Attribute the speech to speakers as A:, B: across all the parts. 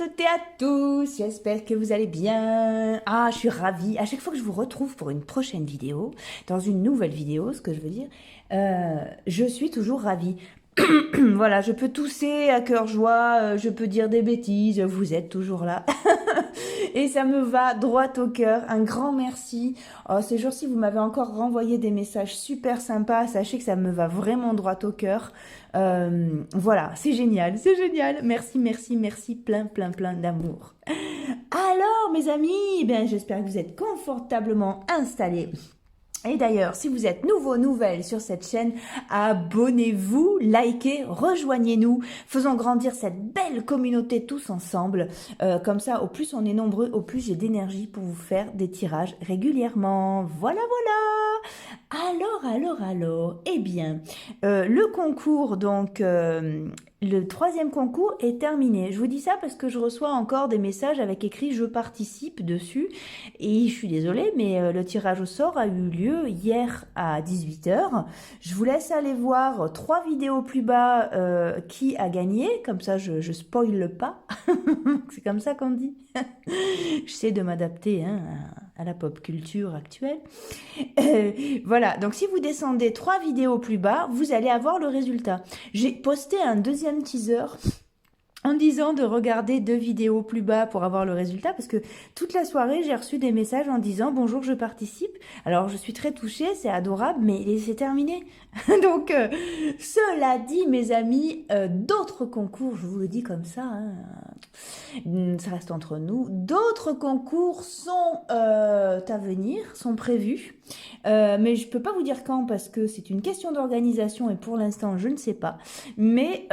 A: toutes et à tous, j'espère que vous allez bien. Ah, je suis ravie. À chaque fois que je vous retrouve pour une prochaine vidéo, dans une nouvelle vidéo, ce que je veux dire, je suis toujours ravie. Voilà, je peux tousser à cœur joie, je peux dire des bêtises, vous êtes toujours là. Et ça me va droit au cœur. Un grand merci. Oh, ces jours-ci, vous m'avez encore renvoyé des messages super sympas. Sachez que ça me va vraiment droit au cœur. Voilà, c'est génial, c'est génial. Merci, merci, merci. Plein, plein, plein d'amour. Alors, mes amis, eh bien, j'espère que vous êtes confortablement installés. Et d'ailleurs, si vous êtes nouveau, nouvelle sur cette chaîne, abonnez-vous, likez, rejoignez-nous, faisons grandir cette belle communauté tous ensemble. Comme ça, au plus on est nombreux, au plus j'ai d'énergie pour vous faire des tirages régulièrement. Voilà, voilà. Alors, eh bien, le concours, donc, le troisième concours est terminé. Je vous dis ça parce que je reçois encore des messages avec écrit « Je participe » dessus. Et je suis désolée, mais le tirage au sort a eu lieu hier à 18 h. Je vous laisse aller voir 3 vidéos plus bas qui a gagné. Comme ça, je spoile pas. C'est comme ça qu'on dit. J'essaie de m'adapter hein, à la pop culture actuelle. Voilà, donc si vous descendez 3 vidéos plus bas, vous allez avoir le résultat. J'ai posté un deuxième teaser en disant de regarder 2 vidéos plus bas pour avoir le résultat, parce que toute la soirée, j'ai reçu des messages en disant « Bonjour, je participe ». Alors, je suis très touchée, c'est adorable, mais c'est terminé. Donc, cela dit, mes amis, d'autres concours, je vous le dis comme ça, hein, ça reste entre nous, d'autres concours sont à venir, sont prévus, mais je ne peux pas vous dire quand, parce que c'est une question d'organisation, et pour l'instant, je ne sais pas, mais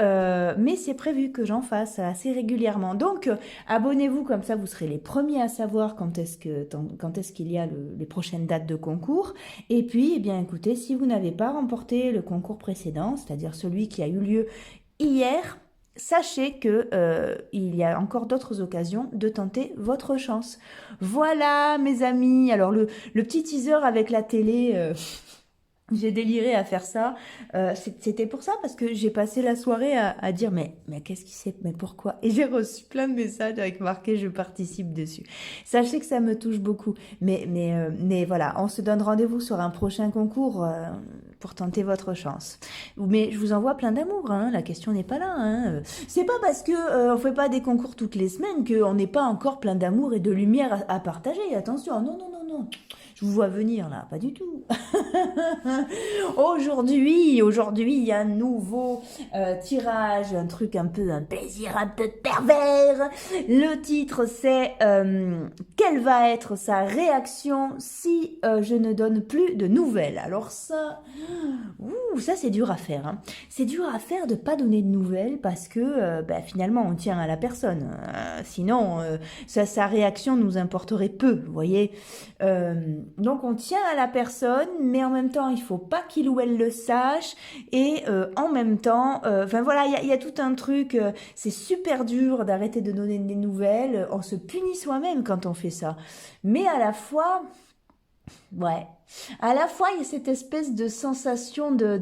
A: c'est prévu que j'en fasse assez régulièrement. Donc, abonnez-vous, comme ça, vous serez les premiers à savoir quand est-ce qu'il y a les prochaines dates de concours. Et puis, eh bien, écoutez, si vous n'avez pas remporté le concours précédent, c'est-à-dire celui qui a eu lieu hier, sachez que il y a encore d'autres occasions de tenter votre chance. Voilà, mes amis. Alors, le petit teaser avec la télé... J'ai déliré à faire ça. C'était pour ça, parce que j'ai passé la soirée à dire mais qu'est-ce qui c'est, mais pourquoi? Et j'ai reçu plein de messages avec marqué je participe dessus. Sachez que ça me touche beaucoup. Mais voilà, on se donne rendez-vous sur un prochain concours pour tenter votre chance. Mais je vous envoie plein d'amour, hein, la question n'est pas là. Hein. C'est pas parce que on fait pas des concours toutes les semaines qu'on n'est pas encore plein d'amour et de lumière à partager. Attention, non, non, non, non. Je vous vois venir là, pas du tout. Aujourd'hui, il y a un nouveau tirage, un truc un plaisir un peu pervers. Le titre, c'est quelle va être sa réaction si je ne donne plus de nouvelles. Alors ça, ça c'est dur à faire. Hein. C'est dur à faire de pas donner de nouvelles parce que finalement on tient à la personne. Sinon, sa réaction nous importerait peu, vous voyez. Donc on tient à la personne, mais en même temps il faut pas qu'il ou elle le sache, et en même temps, enfin voilà, il y a tout un truc, c'est super dur d'arrêter de donner des nouvelles, on se punit soi-même quand on fait ça, mais à la fois, ouais, à la fois il y a cette espèce de sensation de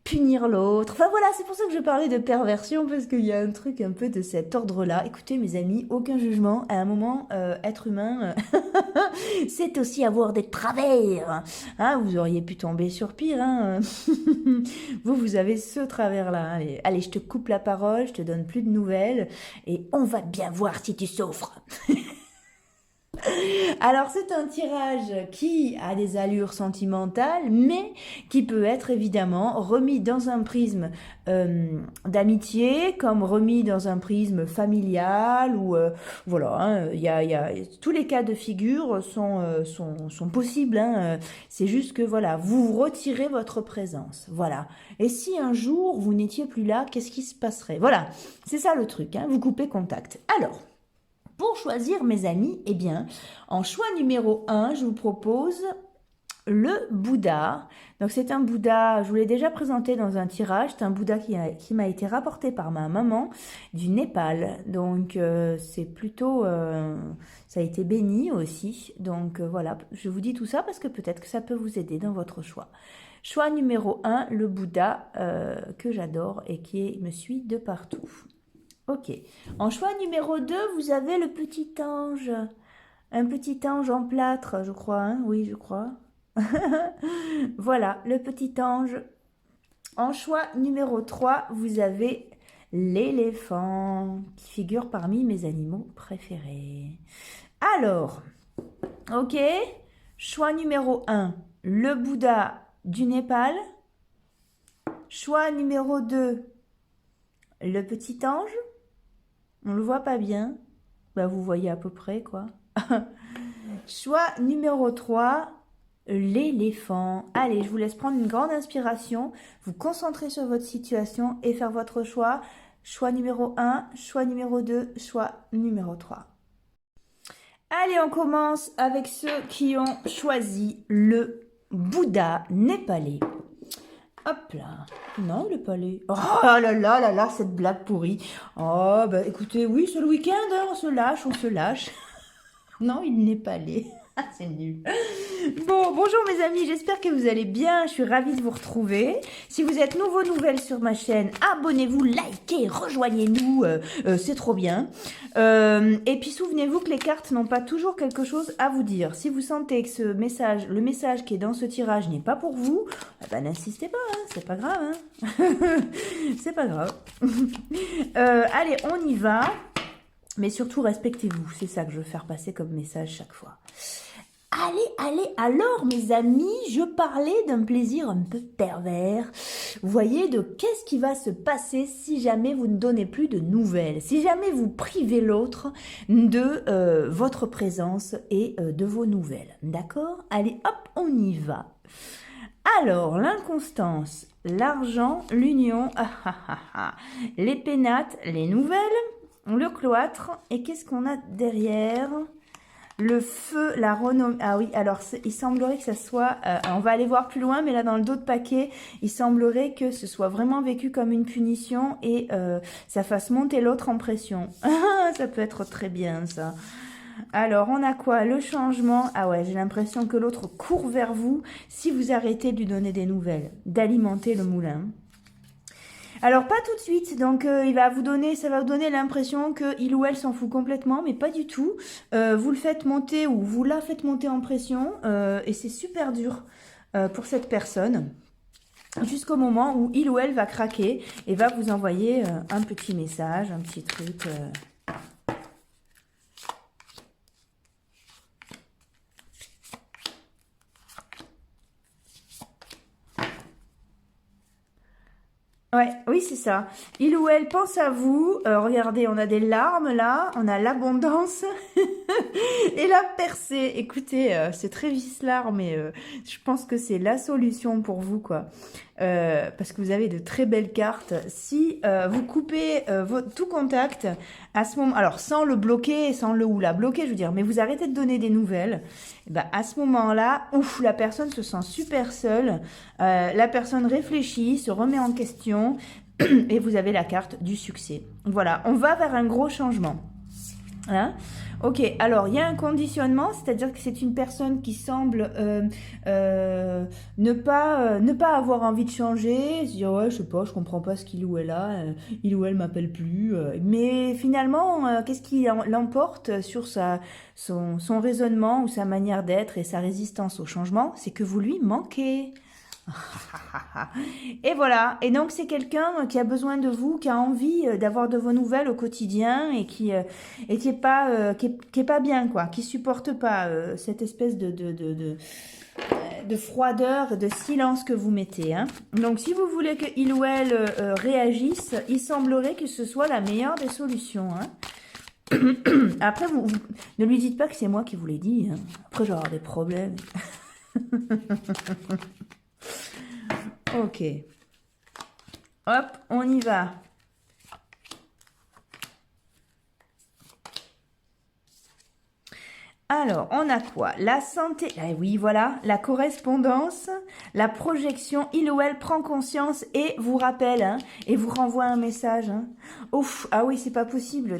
A: punir l'autre. Enfin voilà, c'est pour ça que je parlais de perversion, parce qu'il y a un truc un peu de cet ordre-là. Écoutez mes amis, aucun jugement. À un moment, être humain, c'est aussi avoir des travers. Hein, vous auriez pu tomber sur pire. Hein. Vous avez ce travers-là. Allez, je te coupe la parole, je te donne plus de nouvelles, et on va bien voir si tu souffres. Alors c'est un tirage qui a des allures sentimentales, mais qui peut être évidemment remis dans un prisme d'amitié, comme remis dans un prisme familial, ou voilà, hein, tous les cas de figure sont possibles. Hein, c'est juste que voilà, vous retirez votre présence. Voilà. Et si un jour vous n'étiez plus là, qu'est-ce qui se passerait? Voilà, c'est ça le truc. Hein, vous coupez contact. Alors. Pour choisir mes amis, eh bien, en choix numéro 1, je vous propose le Bouddha. Donc c'est un Bouddha, je vous l'ai déjà présenté dans un tirage, c'est un Bouddha qui m'a été rapporté par ma maman du Népal. Donc c'est plutôt, ça a été béni aussi. Donc voilà, je vous dis tout ça parce que peut-être que ça peut vous aider dans votre choix. Choix numéro 1, le Bouddha que j'adore et qui me suit de partout. Ok. En choix numéro 2, vous avez le petit ange. Un petit ange en plâtre, je crois, hein. Oui, je crois. Voilà, le petit ange. En choix numéro 3, vous avez l'éléphant, qui figure parmi mes animaux préférés. Alors, ok. Choix numéro 1, le Bouddha du Népal. Choix numéro 2, le petit ange. On le voit pas bien. Bah, vous voyez à peu près, quoi. Choix numéro 3, l'éléphant. Allez, je vous laisse prendre une grande inspiration, vous concentrer sur votre situation et faire votre choix. Choix numéro 1, choix numéro 2, choix numéro 3. Allez, on commence avec ceux qui ont choisi le Bouddha népalais. Hop là. Non, il est pas allé. Oh là là là là, cette blague pourrie. Oh, bah écoutez, oui, c'est le week-end, hein, on se lâche, on se lâche. Non, il n'est pas allé. C'est nul. Bon, bonjour mes amis, j'espère que vous allez bien. Je suis ravie de vous retrouver. Si vous êtes nouveau, nouvelle sur ma chaîne, abonnez-vous, likez, rejoignez-nous, c'est trop bien. Et puis souvenez-vous que les cartes n'ont pas toujours quelque chose à vous dire. Si vous sentez que le message qui est dans ce tirage n'est pas pour vous, ben n'insistez pas, hein, c'est pas grave. Hein. C'est pas grave. Allez, on y va. Mais surtout, respectez-vous. C'est ça que je veux faire passer comme message chaque fois. Allez, alors mes amis, je parlais d'un plaisir un peu pervers. Vous voyez, de qu'est-ce qui va se passer si jamais vous ne donnez plus de nouvelles, si jamais vous privez l'autre de votre présence et de vos nouvelles. D'accord? Allez, hop, on y va. Alors, l'inconstance, l'argent, l'union, les pénates, les nouvelles, le cloître, et qu'est-ce qu'on a derrière ? Le feu, la renommée. Ah oui, alors il semblerait que ça soit... on va aller voir plus loin, mais là dans le dos de paquet, il semblerait que ce soit vraiment vécu comme une punition et ça fasse monter l'autre en pression. Ça peut être très bien ça. Alors, on a quoi? Le changement. Ah ouais, j'ai l'impression que l'autre court vers vous si vous arrêtez de lui donner des nouvelles, d'alimenter le moulin. Alors pas tout de suite, donc ça va vous donner l'impression qu'il ou elle s'en fout complètement, mais pas du tout. Vous le faites monter ou vous la faites monter en pression et c'est super dur pour cette personne. Jusqu'au moment où il ou elle va craquer et va vous envoyer un petit message, un petit truc... Ouais, oui, c'est ça. Il ou elle pense à vous. Regardez, on a des larmes là, on a l'abondance et la percée. Écoutez, c'est très vicelard, mais je pense que c'est la solution pour vous, quoi. Parce que vous avez de très belles cartes. Si vous coupez tout contact à ce moment, alors sans le bloquer, sans le ou la bloquer, je veux dire, mais vous arrêtez de donner des nouvelles, et ben à ce moment-là, ouf, la personne se sent super seule. La personne réfléchit, se remet en question et vous avez la carte du succès. Voilà, on va vers un gros changement. Hein? Ok, alors il y a un conditionnement, c'est-à-dire que c'est une personne qui semble ne pas avoir envie de changer, se dire ouais je sais pas, je comprends pas ce qu'il ou elle a, il ou elle m'appelle plus, mais finalement qu'est-ce qui l'emporte sur son raisonnement ou sa manière d'être et sa résistance au changement, c'est que vous lui manquez. Et voilà, et donc c'est quelqu'un qui a besoin de vous, qui a envie d'avoir de vos nouvelles au quotidien et qui est pas qui est pas bien, quoi, qui supporte pas cette espèce de froideur, de silence que vous mettez. Hein. Donc si vous voulez qu'il ou elle réagisse, il semblerait que ce soit la meilleure des solutions. Hein. Après, vous ne lui dites pas que c'est moi qui vous l'ai dit. Hein. Après, je vais avoir des problèmes. Ok. Hop, on y va. Alors, on a quoi? La santé. Eh oui, voilà, la correspondance, la projection. Il ou elle prend conscience et vous rappelle, hein, et vous renvoie un message. Hein. Ouf, ah oui, c'est pas possible.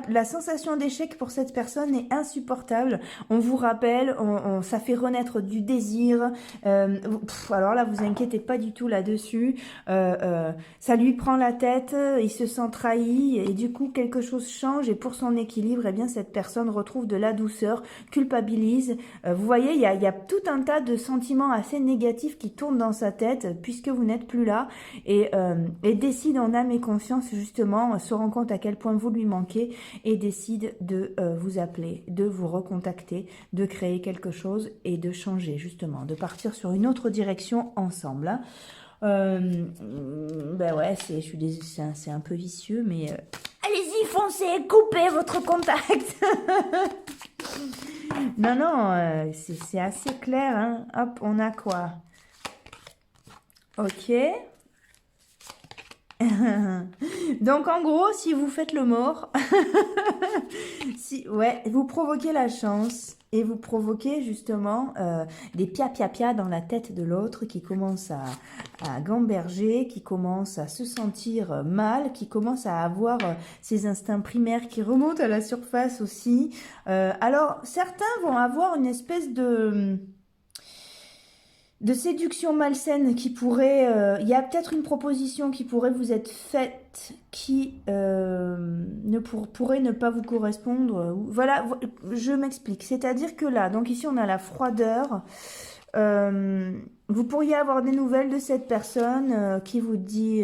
A: La sensation d'échec pour cette personne est insupportable. On vous rappelle, ça fait renaître du désir. Alors là, vous inquiétez pas du tout là-dessus. Ça lui prend la tête, il se sent trahi et du coup, quelque chose change et pour son équilibre, eh bien, cette personne retrouve de la douceur, culpabilise. Vous voyez, il y a tout un tas de sentiments assez négatifs qui tournent dans sa tête puisque vous n'êtes plus là et décide en âme et conscience justement, se rend compte à quel point vous lui manquez et décide de vous appeler, de vous recontacter, de créer quelque chose et de changer justement, de partir sur une autre direction ensemble. Hein. Ben ouais, c'est un peu vicieux, mais allez-y, foncez, coupez votre contact. Non, non, c'est assez clair. Hein. Hop, on a quoi? Ok. Donc en gros, si vous faites le mort, ouais, vous provoquez la chance et vous provoquez justement des pia dans la tête de l'autre qui commence à gamberger, qui commence à se sentir mal, qui commence à avoir ses instincts primaires qui remontent à la surface aussi. Alors certains vont avoir une espèce de séduction malsaine qui pourrait... il y a peut-être une proposition qui pourrait vous être faite qui pourrait ne pas vous correspondre. Voilà, je m'explique. C'est-à-dire que là, donc ici on a la froideur. Vous pourriez avoir des nouvelles de cette personne qui vous dit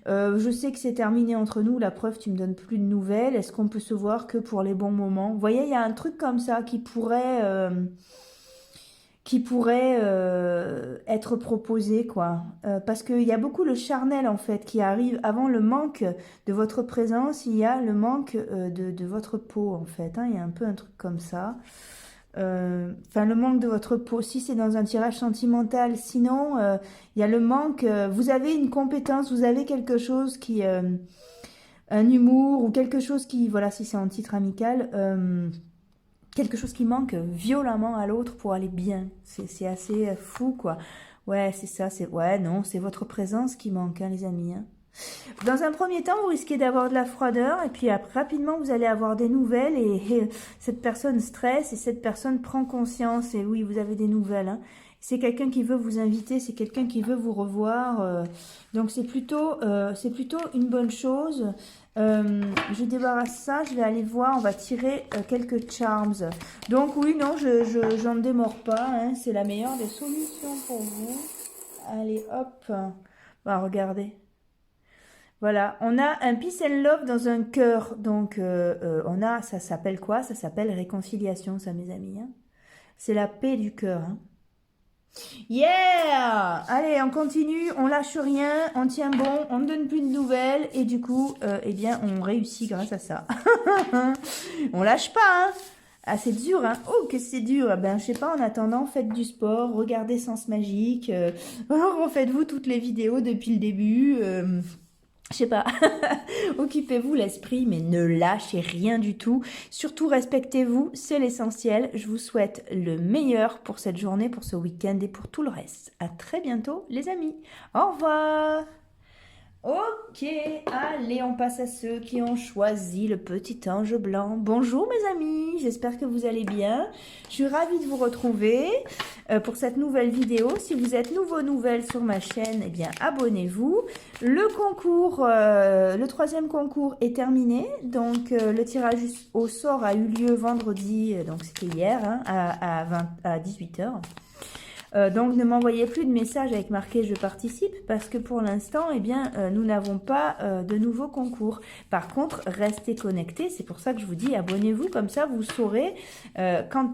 A: je sais que c'est terminé entre nous, la preuve tu me donnes plus de nouvelles, est-ce qu'on peut se voir que pour les bons moments? Vous voyez, il y a un truc comme ça qui pourrait être proposé, quoi. Parce qu'il y a beaucoup le charnel, en fait, qui arrive avant le manque de votre présence, il y a le manque de votre peau, en fait. Hein. Il y a un peu un truc comme ça. Enfin, le manque de votre peau, si c'est dans un tirage sentimental. Sinon, il y a le manque... vous avez une compétence, vous avez quelque chose qui... un humour ou quelque chose qui... Voilà, si c'est en titre amical... quelque chose qui manque violemment à l'autre pour aller bien. C'est assez fou, quoi. Ouais, c'est ça. Ouais, non, c'est votre présence qui manque, hein, les amis. Hein. Dans un premier temps, vous risquez d'avoir de la froideur. Et puis après, rapidement, vous allez avoir des nouvelles. Et cette personne stresse et cette personne prend conscience. Et oui, vous avez des nouvelles. Hein. C'est quelqu'un qui veut vous inviter. C'est quelqu'un qui veut vous revoir. Donc, c'est plutôt une bonne chose. Je débarrasse ça, je vais aller voir, on va tirer quelques charms. Donc oui, non, j'en démords pas, hein, c'est la meilleure des solutions pour vous. Allez, hop, bah, regardez. Voilà, on a un peace and love dans un cœur, donc on a, ça s'appelle quoi? Ça s'appelle réconciliation, ça mes amis. Hein. C'est la paix du cœur. Hein. Yeah! Allez, on continue, on lâche rien, on tient bon, on ne donne plus de nouvelles et du coup, eh bien, on réussit grâce à ça. On lâche pas, hein? Ah, c'est dur, hein? Oh, que c'est dur! Ben, je sais pas, en attendant, faites du sport, regardez Sens Magique, refaites-vous toutes les vidéos depuis le début, je sais pas, occupez-vous l'esprit, mais ne lâchez rien du tout. Surtout, respectez-vous, c'est l'essentiel. Je vous souhaite le meilleur pour cette journée, pour ce week-end et pour tout le reste. À très bientôt, les amis. Au revoir. Ok, allez, on passe à ceux qui ont choisi le petit ange blanc. Bonjour mes amis, j'espère que vous allez bien. Je suis ravie de vous retrouver pour cette nouvelle vidéo. Si vous êtes nouvelle sur ma chaîne, eh bien abonnez-vous. Le concours, le troisième concours est terminé. Donc le tirage au sort a eu lieu vendredi, donc c'était hier hein, à 18 h. Donc ne m'envoyez plus de messages avec marqué je participe parce que pour l'instant eh bien nous n'avons pas de nouveaux concours. Par contre restez connectés, c'est pour ça que je vous dis abonnez-vous, comme ça vous saurez quand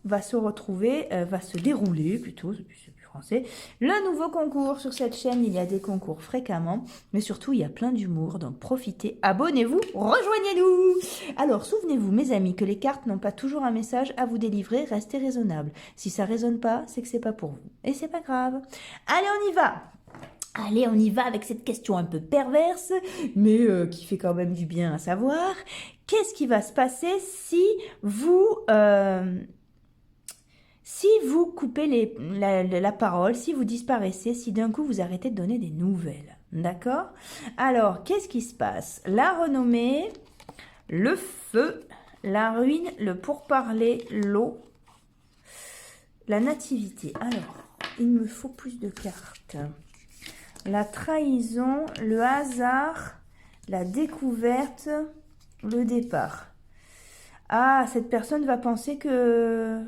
A: va se dérouler plutôt, c'est plus français, le nouveau concours. Sur cette chaîne il y a des concours fréquemment, mais surtout il y a plein d'humour, donc profitez, abonnez-vous, rejoignez-nous. Alors souvenez-vous mes amis que les cartes n'ont pas toujours un message à vous délivrer, restez raisonnable. Si ça résonne pas, c'est que c'est pas pour vous et c'est pas grave. Allez, on y va. Allez, on y va avec cette question un peu perverse, mais qui fait quand même du bien à savoir. Qu'est-ce qui va se passer si vous coupez la parole, si vous disparaissez, si d'un coup vous arrêtez de donner des nouvelles? D'accord? Alors, qu'est-ce qui se passe? La renommée, le feu, la ruine, le pourparler, l'eau, la nativité. Alors, il me faut plus de cartes. La trahison, le hasard, la découverte, le départ. Ah, cette personne va penser que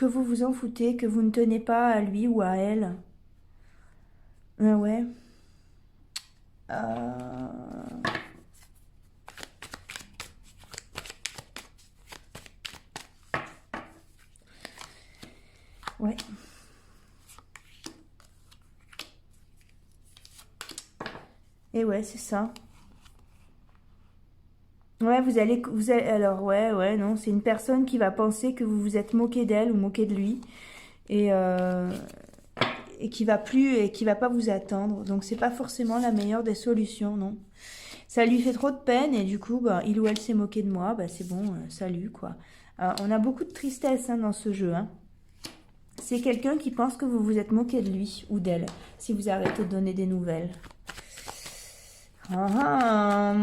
A: vous vous en foutez, que vous ne tenez pas à lui ou à elle. Ah ouais. Ouais. Et ouais, c'est ça. Ouais, alors ouais, non, c'est une personne qui va penser que vous vous êtes moqué d'elle ou moqué de lui et, euh, et qui va pas vous attendre. Donc c'est pas forcément la meilleure des solutions, non. Ça lui fait trop de peine et du coup, bah, il ou elle s'est moqué de moi, bah c'est bon, salut quoi. On a beaucoup de tristesse hein, dans ce jeu. Hein. C'est quelqu'un qui pense que vous vous êtes moqué de lui ou d'elle si vous arrêtez de donner des nouvelles. Ah, ah.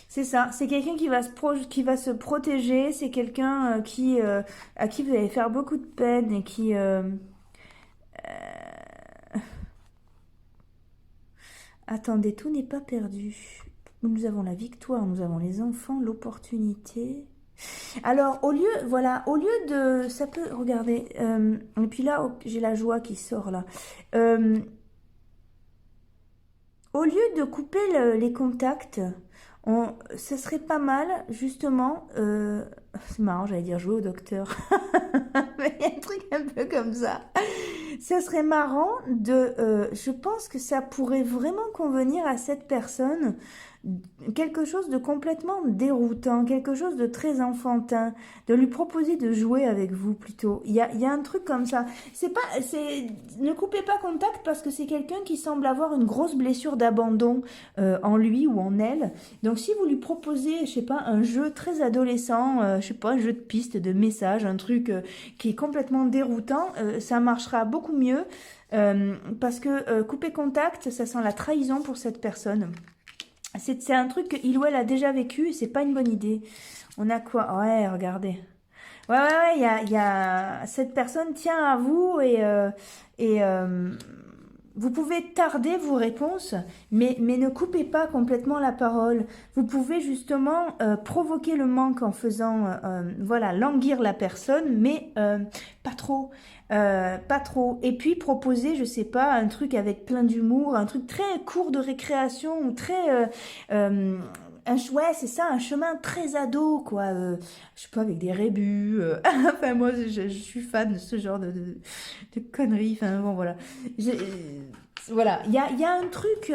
A: C'est ça, c'est quelqu'un qui va se protéger, c'est quelqu'un à qui vous allez faire beaucoup de peine et qui... Attendez, tout n'est pas perdu. Nous avons la victoire, nous avons les enfants, l'opportunité. Alors, au lieu de... Ça peut, regardez, et puis là, j'ai la joie qui sort là. Euh, Au lieu de couper les contacts, ce serait pas mal, justement, c'est marrant, j'allais dire jouer au docteur, mais il y a un truc un peu comme ça. Ça serait marrant je pense que ça pourrait vraiment convenir à cette personne, quelque chose de complètement déroutant, quelque chose de très enfantin, de lui proposer de jouer avec vous plutôt. Il y a un truc comme ça. Ne coupez pas contact parce que c'est quelqu'un qui semble avoir une grosse blessure d'abandon en lui ou en elle. Donc si vous lui proposez, je sais pas, un jeu très adolescent, je sais pas, un jeu de piste, de message, un truc qui est complètement déroutant, ça marchera beaucoup mieux parce que couper contact, ça sent la trahison pour cette personne. C'est un truc qu'il ou elle a déjà vécu et c'est pas une bonne idée. On a quoi? Ouais, regardez. Ouais, il y a... Cette personne tient à vous et vous pouvez tarder vos réponses, mais ne coupez pas complètement la parole. Vous pouvez justement provoquer le manque en faisant, voilà, languir la personne, mais pas trop. Pas trop. Et puis proposer, je sais pas, un truc avec plein d'humour, un truc très court de récréation, ou très... ouais, c'est ça, un chemin très ado, quoi. Je sais pas, avec des rébus. Enfin, moi, je suis fan de ce genre de conneries. Enfin, bon, voilà. Voilà, il y a un truc...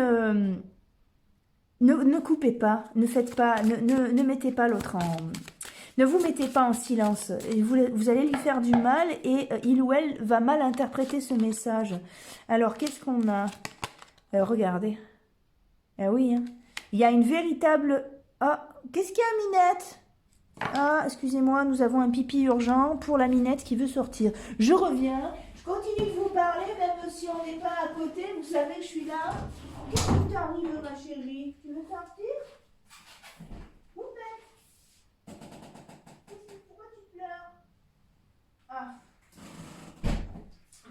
A: ne coupez pas, ne faites pas, ne mettez pas l'autre en... Ne vous mettez pas en silence. Et vous allez lui faire du mal et il ou elle va mal interpréter ce message. Alors, qu'est-ce qu'on a? Regardez. Ah oui, hein. Il y a une véritable... Ah, qu'est-ce qu'il y a, Minette? Ah, excusez-moi, nous avons un pipi urgent pour la Minette qui veut sortir. Je reviens. Je continue de vous parler, même si on n'est pas à côté. Vous savez que je suis là. Qu'est-ce qui t'arrive, ma chérie? Tu veux sortir? Poupette. Pourquoi tu pleures? Ah.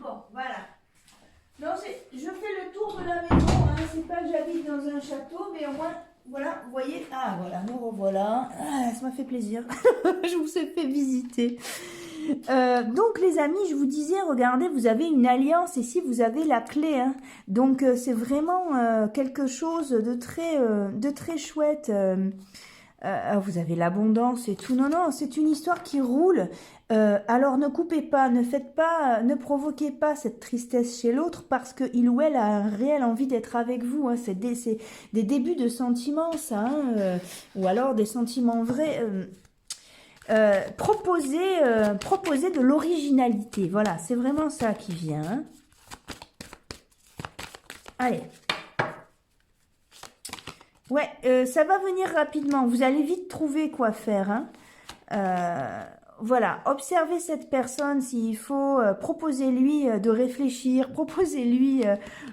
A: Bon, voilà. Non, je fais le tour de la maison. Hein. C'est pas que j'habite dans un château, mais au moins... Voilà, vous voyez, ah voilà, nous revoilà, ah, ça m'a fait plaisir, je vous ai fait visiter. Donc les amis, je vous disais, regardez, vous avez une alliance ici, vous avez la clé, hein. Donc c'est vraiment quelque chose de très chouette. Vous avez l'abondance et tout. Non, non, c'est une histoire qui roule. Alors ne coupez pas, ne provoquez pas cette tristesse chez l'autre parce qu'il ou elle a un réel envie d'être avec vous. Hein. C'est des débuts de sentiments, ça. Hein, ou alors des sentiments vrais. proposer de l'originalité. Voilà, c'est vraiment ça qui vient. Hein. Allez. Ouais, ça va venir rapidement. Vous allez vite trouver quoi faire. Hein. Voilà, observez cette personne s'il faut, proposez-lui de réfléchir, proposez-lui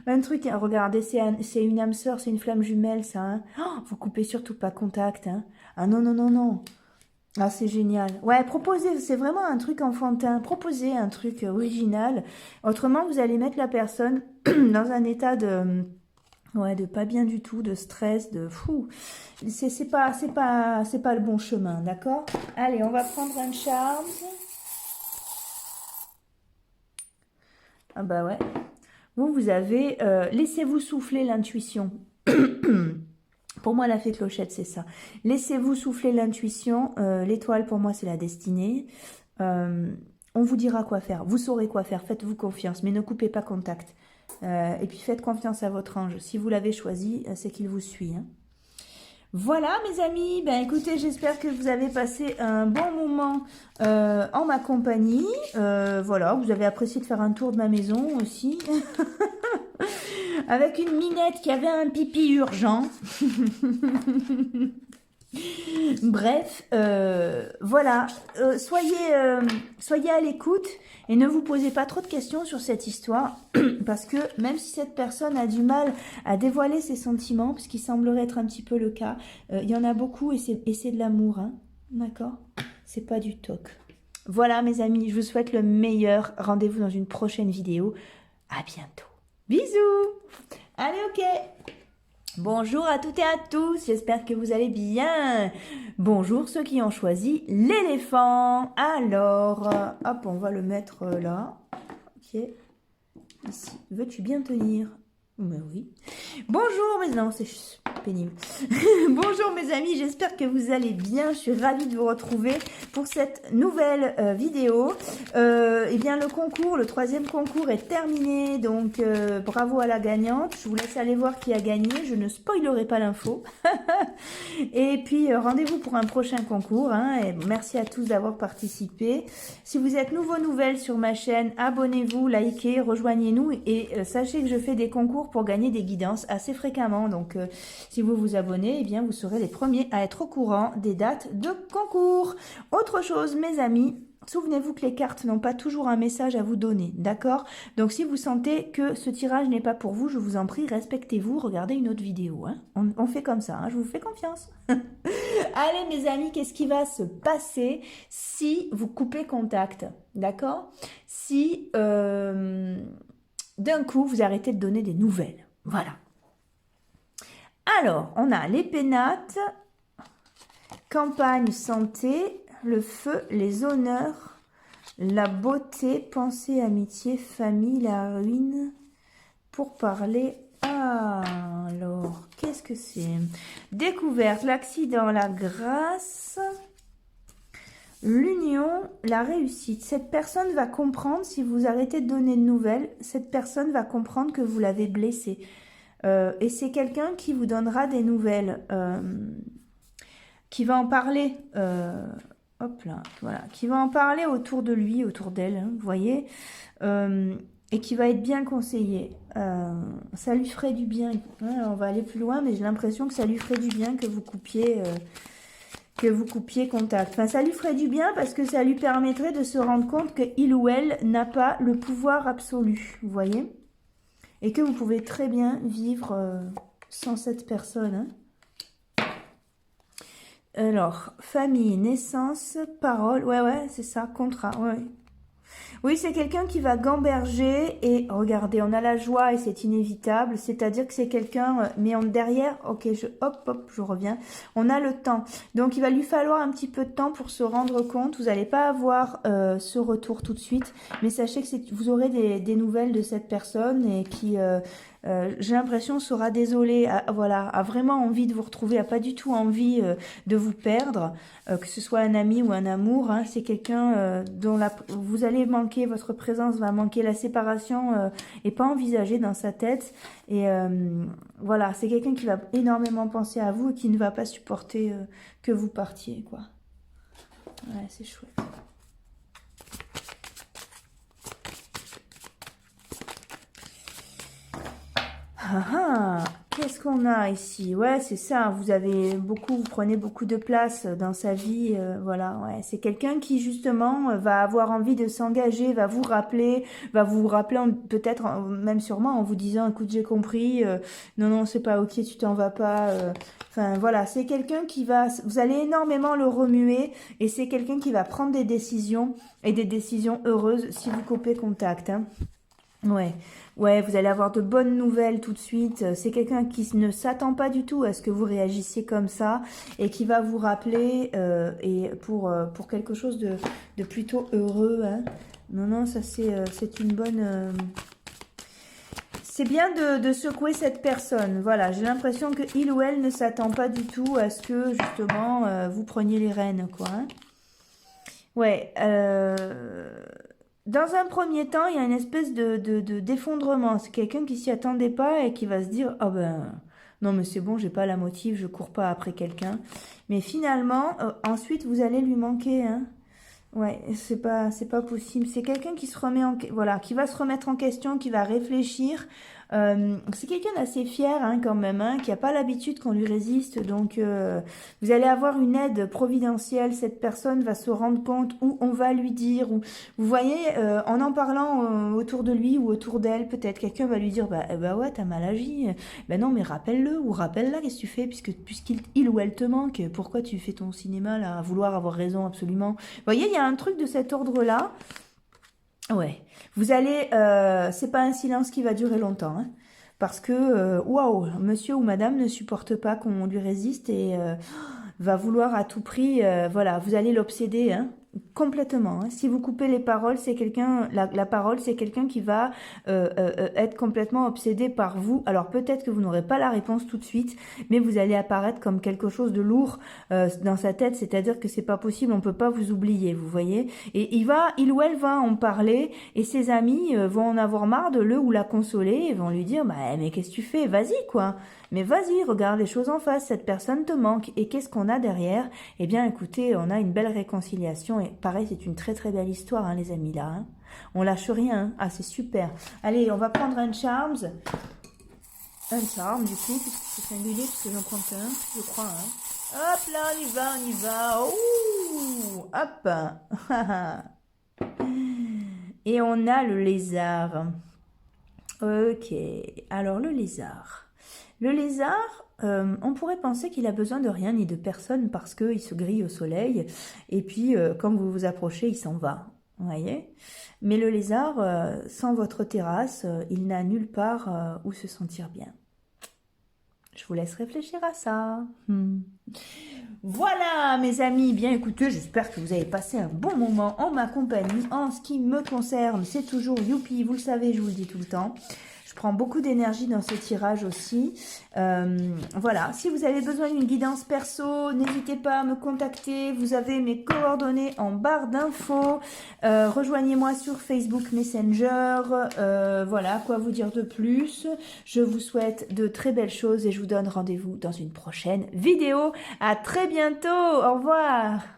A: un truc. Regardez, c'est une âme sœur, c'est une flamme jumelle, ça. Hein. Oh, vous coupez surtout pas contact. Hein. Ah non, non, non, non. Ah, c'est génial. Ouais, proposez, c'est vraiment un truc enfantin. Proposez un truc original. Autrement, vous allez mettre la personne dans un état de... Ouais, de pas bien du tout, de stress, de fou. C'est pas le bon chemin, d'accord? Allez, on va prendre un charme. Ah bah ouais. Vous avez... laissez-vous souffler l'intuition. Pour moi, la fée clochette, c'est ça. Laissez-vous souffler l'intuition. L'étoile, pour moi, c'est la destinée. On vous dira quoi faire. Vous saurez quoi faire. Faites-vous confiance, mais ne coupez pas contact. Et puis faites confiance à votre ange. Si vous l'avez choisi, c'est qu'il vous suit. Hein. Voilà mes amis, ben écoutez, j'espère que vous avez passé un bon moment en ma compagnie. Voilà, vous avez apprécié de faire un tour de ma maison aussi. Avec une minette qui avait un pipi urgent. Bref, voilà, soyez à l'écoute et ne vous posez pas trop de questions sur cette histoire parce que même si cette personne a du mal à dévoiler ses sentiments, ce qui semblerait être un petit peu le cas, il y en a beaucoup et c'est de l'amour, hein, d'accord? C'est pas du toc. Voilà mes amis, je vous souhaite le meilleur. Rendez-vous dans une prochaine vidéo. À bientôt. Bisous. Allez, ok. Bonjour à toutes et à tous, j'espère que vous allez bien. Bonjour ceux qui ont choisi l'éléphant. Alors, hop, on va le mettre là. Ok, ici. Veux-tu bien tenir? Ben oui. Bonjour, mais non, c'est pénible. Bonjour mes amis, j'espère que vous allez bien. Je suis ravie de vous retrouver pour cette nouvelle vidéo. Eh bien, le concours, le 3e concours est terminé. Donc, bravo à la gagnante. Je vous laisse aller voir qui a gagné. Je ne spoilerai pas l'info. Et puis, rendez-vous pour un prochain concours. Hein, et merci à tous d'avoir participé. Si vous êtes nouvelles sur ma chaîne, abonnez-vous, likez, rejoignez-nous. Et sachez que je fais des concours pour gagner des guidances assez fréquemment. Donc, si vous vous abonnez, eh bien, vous serez les premiers à être au courant des dates de concours. Autre chose, mes amis, souvenez-vous que les cartes n'ont pas toujours un message à vous donner, d'accord? Donc, si vous sentez que ce tirage n'est pas pour vous, je vous en prie, respectez-vous, regardez une autre vidéo. Hein. On fait comme ça, hein, je vous fais confiance. Allez, mes amis, qu'est-ce qui va se passer si vous coupez contact, d'accord? Si... d'un coup, vous arrêtez de donner des nouvelles. Voilà. Alors, on a les pénates, campagne, santé, le feu, les honneurs, la beauté, pensée, amitié, famille, la ruine, pour parler. Ah, alors, qu'est-ce que c'est? Découverte, l'accident, la grâce... L'union, la réussite. Cette personne va comprendre, si vous arrêtez de donner de nouvelles, cette personne va comprendre que vous l'avez blessé. Et c'est quelqu'un qui vous donnera des nouvelles, qui va en parler, hop là, voilà, qui va en parler autour de lui, autour d'elle, hein, vous voyez, et qui va être bien conseillé. Ça lui ferait du bien. On va aller plus loin, mais j'ai l'impression que ça lui ferait du bien que vous coupiez... contact. Enfin, ça lui ferait du bien parce que ça lui permettrait de se rendre compte qu'il ou elle n'a pas le pouvoir absolu, vous voyez? Et que vous pouvez très bien vivre sans cette personne. Hein. Alors, famille, naissance, parole, ouais, c'est ça, contrat, ouais. Oui, c'est quelqu'un qui va gamberger et regardez, on a la joie et c'est inévitable, c'est-à-dire que c'est quelqu'un, mais derrière, ok, hop, je reviens, on a le temps. Donc, il va lui falloir un petit peu de temps pour se rendre compte, vous n'allez pas avoir ce retour tout de suite, mais sachez que vous aurez des nouvelles de cette personne et qui... j'ai l'impression sera désolée, voilà, a vraiment envie de vous retrouver, a pas du tout envie de vous perdre, que ce soit un ami ou un amour, hein, c'est quelqu'un dont vous allez manquer, votre présence va manquer, la séparation est pas envisagée dans sa tête, et voilà, c'est quelqu'un qui va énormément penser à vous et qui ne va pas supporter que vous partiez, quoi. Ouais, c'est chouette. Ah ah, qu'est-ce qu'on a ici? Ouais, c'est ça, vous prenez beaucoup de place dans sa vie, voilà, ouais. C'est quelqu'un qui, justement, va avoir envie de s'engager, va vous rappeler peut-être, même sûrement, en vous disant, écoute, j'ai compris, non, non, c'est pas ok, tu t'en vas pas, enfin, voilà, c'est quelqu'un vous allez énormément le remuer, et c'est quelqu'un qui va prendre des décisions, et des décisions heureuses si vous coupez contact, hein. Ouais, ouais, vous allez avoir de bonnes nouvelles tout de suite. C'est quelqu'un qui ne s'attend pas du tout à ce que vous réagissiez comme ça et qui va vous rappeler et pour quelque chose de plutôt heureux, hein. Non, non, ça c'est une bonne... C'est bien de secouer cette personne. Voilà, j'ai l'impression que il ou elle ne s'attend pas du tout à ce que justement vous preniez les rênes, quoi, hein. Ouais, dans un premier temps, il y a une espèce d'effondrement. C'est quelqu'un qui s'y attendait pas et qui va se dire, ah ben, non mais c'est bon, j'ai pas la motive, je cours pas après quelqu'un. Mais finalement, ensuite, vous allez lui manquer, hein. Ouais, c'est pas possible. C'est quelqu'un qui se remet voilà, qui va se remettre en question, qui va réfléchir. C'est quelqu'un d'assez fier, hein, quand même, hein, qui a pas l'habitude qu'on lui résiste. Donc, vous allez avoir une aide providentielle. Cette personne va se rendre compte ou on va lui dire. Ou, vous voyez, en parlant autour de lui ou autour d'elle, peut-être quelqu'un va lui dire, bah ouais, t'as mal agi. Ben non, mais rappelle-le ou rappelle-la, qu'est-ce que tu fais puisqu'il ou elle te manque. Pourquoi tu fais ton cinéma là, à vouloir avoir raison absolument. Vous voyez, il y a un truc de cet ordre-là. Ouais. Vous allez... c'est pas un silence qui va durer longtemps, hein, parce que, waouh, monsieur ou madame ne supporte pas qu'on lui résiste et va vouloir à tout prix... voilà, vous allez l'obséder, hein, complètement, hein. Si vous coupez les paroles, c'est quelqu'un... La parole, c'est quelqu'un qui va être complètement obsédé par vous. Alors peut-être que vous n'aurez pas la réponse tout de suite, mais vous allez apparaître comme quelque chose de lourd dans sa tête, c'est-à-dire que c'est pas possible, on peut pas vous oublier, vous voyez. Et il ou elle va en parler, et ses amis vont en avoir marre de le ou la consoler, et vont lui dire, bah mais qu'est-ce que tu fais? Vas-y quoi. Mais vas-y, regarde les choses en face, cette personne te manque. Et qu'est-ce qu'on a derrière? Eh bien écoutez, on a une belle réconciliation, et pareil, c'est une très très belle histoire, hein, les amis, là, hein. On lâche rien, hein. Ah, c'est super. Allez, on va prendre un Charms. Un Charm, du coup, puisque c'est singulier, puisque j'en prends qu'un, je crois, hein. Hop là, on y va, on y va. Ouh, hop. Et on a le lézard. Ok, alors le lézard. Le lézard, on pourrait penser qu'il a besoin de rien ni de personne parce qu'il se grille au soleil. Et puis, quand vous vous approchez, il s'en va. Vous voyez? Mais le lézard, sans votre terrasse, il n'a nulle part où se sentir bien. Je vous laisse réfléchir à ça. Voilà, mes amis, bien écoutez, j'espère que vous avez passé un bon moment en ma compagnie. En ce qui me concerne, c'est toujours youpi, vous le savez, je vous le dis tout le temps. Je prends beaucoup d'énergie dans ce tirage aussi. Voilà, si vous avez besoin d'une guidance perso, n'hésitez pas à me contacter. Vous avez mes coordonnées en barre d'infos. Rejoignez-moi sur Facebook Messenger. Voilà, quoi vous dire de plus. Je vous souhaite de très belles choses et je vous donne rendez-vous dans une prochaine vidéo. À très bientôt. Au revoir.